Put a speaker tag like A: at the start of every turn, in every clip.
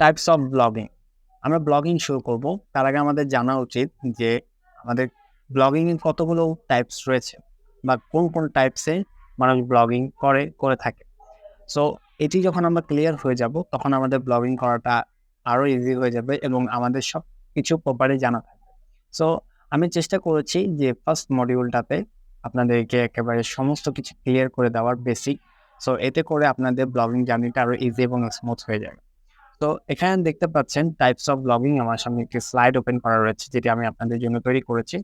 A: Types of blogging. আমরা blogging শুরু করব। তার আগে আমাদের জানা উচিত যে আমাদের ব্লগিং এর কতগুলো টাইপস রয়েছে বা কোন টাইপসে মানুষ ব্লগিং করে থাকে। সো এটি যখন আমরা ক্লিয়ার হয়ে যাব তখন আমাদের ব্লগিং করাটা আরো ইজি হয়ে যাবে এবং আমাদের সবকিছু প্রপারলি জানা থাকবে। সো আমি চেষ্টা করেছি যে ফার্স্ট মডিউলটাতে আপনাদেরকে একেবারে সমস্ত কিছু ক্লিয়ার করে দেওয়ার বেসিক। সো এতে করে আপনাদের ব্লগিং জার্নিটা আরো ইজি এবং স্মুথ হয়ে যাবে। তো এখানে দেখতে পাচ্ছেন টাইপস অফ ব্লগিং, আমার সামনে একটি স্লাইড ওপেন করা রয়েছে যেটি আমি আপনাদের জন্য তৈরি করেছি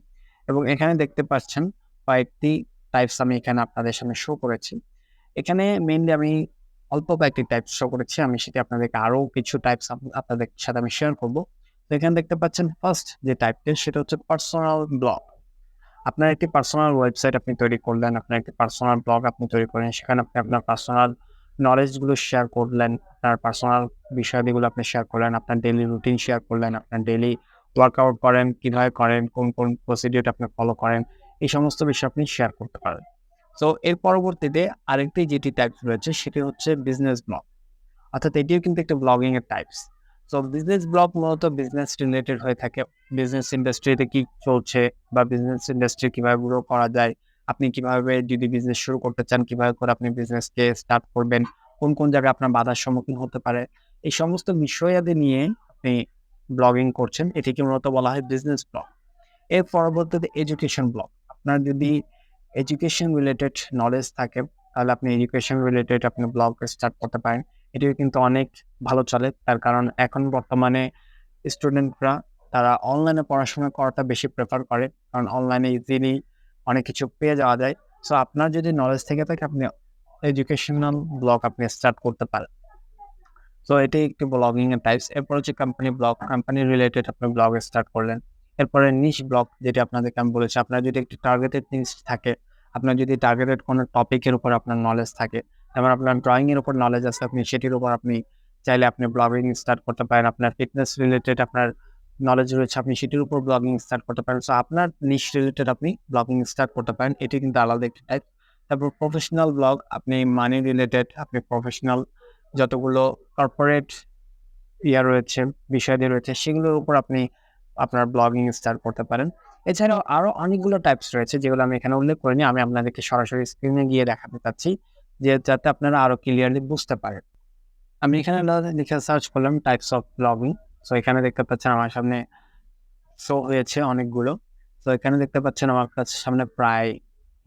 A: এবং এখানে দেখতে পাচ্ছেন কয়েকটি টাইপস আমি এখানে আপনাদের সামনে শো করেছি। এখানে মেইনলি আমি অল্প কয়েকটি টাইপস শো করেছি, আমি সেটি আপনাদেরকে আরো কিছু টাইপস আপনাদের সাথে আমি শেয়ার করব। তো এখানে দেখতে পাচ্ছেন ফার্স্ট যে টাইপটি সেটা হচ্ছে পার্সোনাল ব্লগ। আপনার একটি পার্সোনাল ওয়েবসাইট আপনি তৈরি করলেন, আপনার একটি পার্সোনাল ব্লগ আপনি তৈরি করলেন, সেখানে আপনি আপনার পার্সোনাল নলেজগুলো শেয়ার করলেন, আপনার পার্সোনাল বিষয়াদিগুলো আপনি শেয়ার করলেন, আপনার ডেইলি রুটিন শেয়ার করলেন, আপনার ডেইলি ওয়ার্কআউট করেন, কিভাবে করেন, কোন প্রসিডিউর আপনি ফলো করেন, এই সমস্ত বিষয় আপনি শেয়ার করতে পারেন। সো এর পরবর্তীতে আরেকটি যেটি টাইপস রয়েছে সেটি হচ্ছে বিজনেস ব্লগ, অর্থাৎ এটিও কিন্তু একটা ব্লগিং এর টাইপস। সো বিজনেস ব্লগ মূলত বিজনেস রিলেটেড হয়ে থাকে। বিজনেস ইন্ডাস্ট্রিতে কি চলছে বা বিজনেস ইন্ডাস্ট্রি কিভাবে গ্রো করা যায়, আপনি কিভাবে যদি বিজনেস শুরু করতে চান, কিভাবে করে আপনি বিজনেসকে স্টার্ট করবেন, কোন জায়গায় আপনার বাধার সম্মুখীন হতে পারে, এই সমস্ত বিষয়াদি নিয়ে আপনি ব্লগিং করছেন, এটিকে মূলত বলা হয় বিজনেস ব্লগ। এর পরবর্তীতে এডুকেশন ব্লগ। আপনার যদি এডুকেশন রিলেটেড নলেজ থাকে তাহলে আপনি এডুকেশন রিলেটেড আপনি ব্লগ স্টার্ট করতে পারেন। এটিও কিন্তু অনেক ভালো চলে, তার কারণ এখন বর্তমানে স্টুডেন্টরা তারা অনলাইনে পড়াশোনা করাটা বেশি প্রেফার করে, কারণ অনলাইনে ইজিলি অনেক কিছু পেয়ে যাওয়া যায়। সো আপনার যদি নলেজ থেকে থাকে আপনি এডুকেশনাল ব্লগ আপনি স্টার্ট করতে পারেন। সো এটি একটি ব্লগিং এর টাইপস। এরপর হচ্ছে কোম্পানি ব্লগ, কোম্পানি রিলেটেড আপনি ব্লগ স্টার্ট করলেন। এরপরে নিশ ব্লগ, যেটি আপনাদেরকে আমি বলেছি, আপনার যদি একটি টার্গেটেড নিশ থাকে, আপনার যদি টার্গেটেড কোনো টপিকের উপর আপনার নলেজ থাকে, যেমন আপনার ড্রয়িং এর উপর নলেজ আছে, আপনি সেটির উপর আপনি চাইলে আপনি ব্লগিং স্টার্ট করতে পারেন। আপনার ফিটনেস রিলেটেড আপনার নলেজ রয়েছে, আপনি সেটির উপর ব্লগিং স্টার্ট করতে পারেন। সো আপনার নিশ রিলেটেড আপনি ব্লগিং স্টার্ট করতে পারেন, এটি কিন্তু আলাদা একটি টাইপ। তারপর প্রফেশনাল ব্লগ, আপনি মানি রিলেটেড, আপনি প্রফেশনাল যতগুলো কর্পোরেট রয়েছে, বিষয়াদি রয়েছে, সেগুলোর উপর আপনি আপনার ব্লগিং স্টার্ট করতে পারেন। এছাড়াও আরো অনেকগুলো টাইপস রয়েছে যেগুলো আমি এখানে উল্লেখ করিনি, আমি আপনাদেরকে সরাসরি স্ক্রিনে গিয়ে দেখাতে চাচ্ছি যে যাতে আপনারা আরো ক্লিয়ারলি বুঝতে পারেন। আমি এখানে লিখে সার্চ করলাম টাইপস অফ ব্লগিং। সো এখানে দেখতে পাচ্ছেন আমার সামনে শো হয়েছে অনেকগুলো। তো এখানে দেখতে পাচ্ছেন আমার কাছে সামনে প্রায়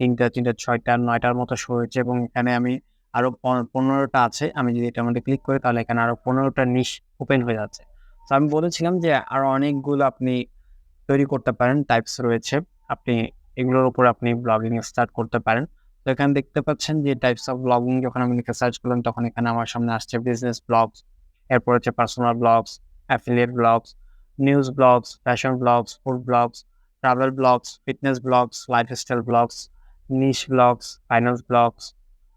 A: ৩টা, ৬টা, ৯টার মতো শো হয়েছে এবং এখানে আমি আরো ১৫টা আছে। আমি যদি এটার মধ্যে ক্লিক করি তাহলে এখানে আরো ১৫টা নিশ ওপেন হয়ে যাচ্ছে। তো আমি বলেছিলাম যে আরো অনেকগুলো আপনি তৈরি করতে পারেন, টাইপস রয়েছে। আপনি এগুলোর উপর আপনি ব্লগিং স্টার্ট করতে পারেন। তো এখানে দেখতে পাচ্ছেন যে টাইপস অফ ব্লগিং যখন আমি লিখে সার্চ করলাম তখন এখানে আমার সামনে আসছে বিজনেস ব্লগস, এরপর হচ্ছে personal blogs, affiliate blogs, news blogs, fashion blogs, food blogs, travel blogs, fitness blogs, lifestyle blogs, niche blogs, finance blogs,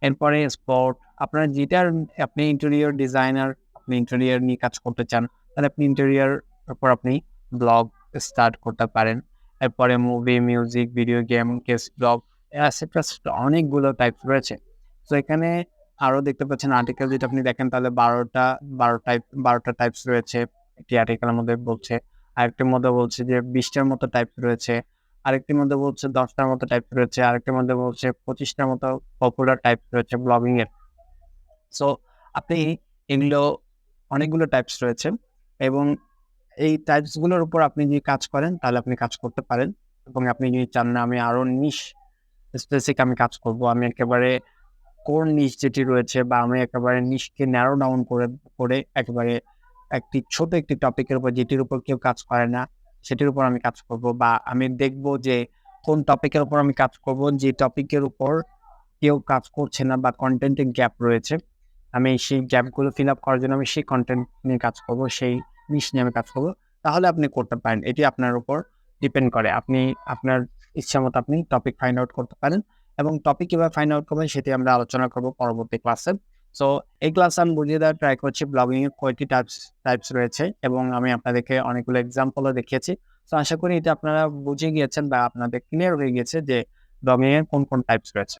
A: এরপরে স্পোর্ট। আপনার যেটার আপনি ইন্টেরিয়র ডিজাইনার, আপনি ইন্টেরিয়র নিয়ে কাজ করতে চান তাহলে আপনি ইন্টেরিয়র উপর আপনি ব্লগ স্টার্ট করতে পারেন। এরপরে movie, music, video game, guest blog, etcetera অনেকগুলো টাইপ রয়েছে। তো এখানে আরো দেখতে পাচ্ছেন আর্টিকেল, যেটা আপনি দেখেন তাহলে ১২টা টাইপস রয়েছে একটি আর্টিকেলের মধ্যে বলছে। আরেকটির মধ্যে বলছে যে ২০টার মতো টাইপ রয়েছে, আরেকটির মধ্যে বলছে 10টার মতো টাইপ রয়েছে, আরেকটির মধ্যে বলছে 25টার মতো পপুলার টাইপ রয়েছে ব্লগিং এর। সো আপনি এগুলো অনেকগুলো টাইপস রয়েছে এবং এই টাইপস গুলোর উপর আপনি যদি কাজ করেন তাহলে আপনি কাজ করতে পারেন এবং আপনি যদি চান না আমি আরো নিশ স্পেসিফিক আমি কাজ করব, আমি একেবারে কোর নিশ যেটি রয়েছে বা আমি একেবারে নিশকে ন্যারো ডাউন করে একেবারে একটি টপিকের উপর যেটির উপর কেউ কাজ করে না সেটির উপর আমি কাজ করব, বা আমি দেখব যে কোন টপিকের উপর আমি কাজ করব যে টপিকের উপর কেউ কাজ করছে না বা কন্টেন্টের গ্যাপ রয়েছে, আমি সেই গ্যাপগুলো ফিল আপ করার জন্য আমি সেই কন্টেন্ট নিয়ে কাজ করব, সেই নিশ নিয়ে আমি কাজ করব, তাহলে আপনি করতে পারেন। এটি আপনার উপর ডিপেন্ড করে। আপনি আপনার ইচ্ছামতো আপনি টপিক ফাইন্ড আউট করতে পারেন এবং টপিক কিভাবে ফাইন্ড আউট করবেন সেটি আমরা আলোচনা করব পরবর্তী ক্লাসে। সো এই ক্লাসে আমি বুঝিয়ে দেওয়ার ট্রাই করছি ব্লগিং এর কয়টি টাইপস রয়েছে এবং আমি আপনাদেরকে অনেকগুলো এক্সাম্পলও দেখিয়েছি। তো আশা করি এটা আপনারা বুঝে গিয়েছেন বা আপনাদের ক্লিয়ার হয়ে গেছে যে ব্লগিং এর কোন টাইপস রয়েছে।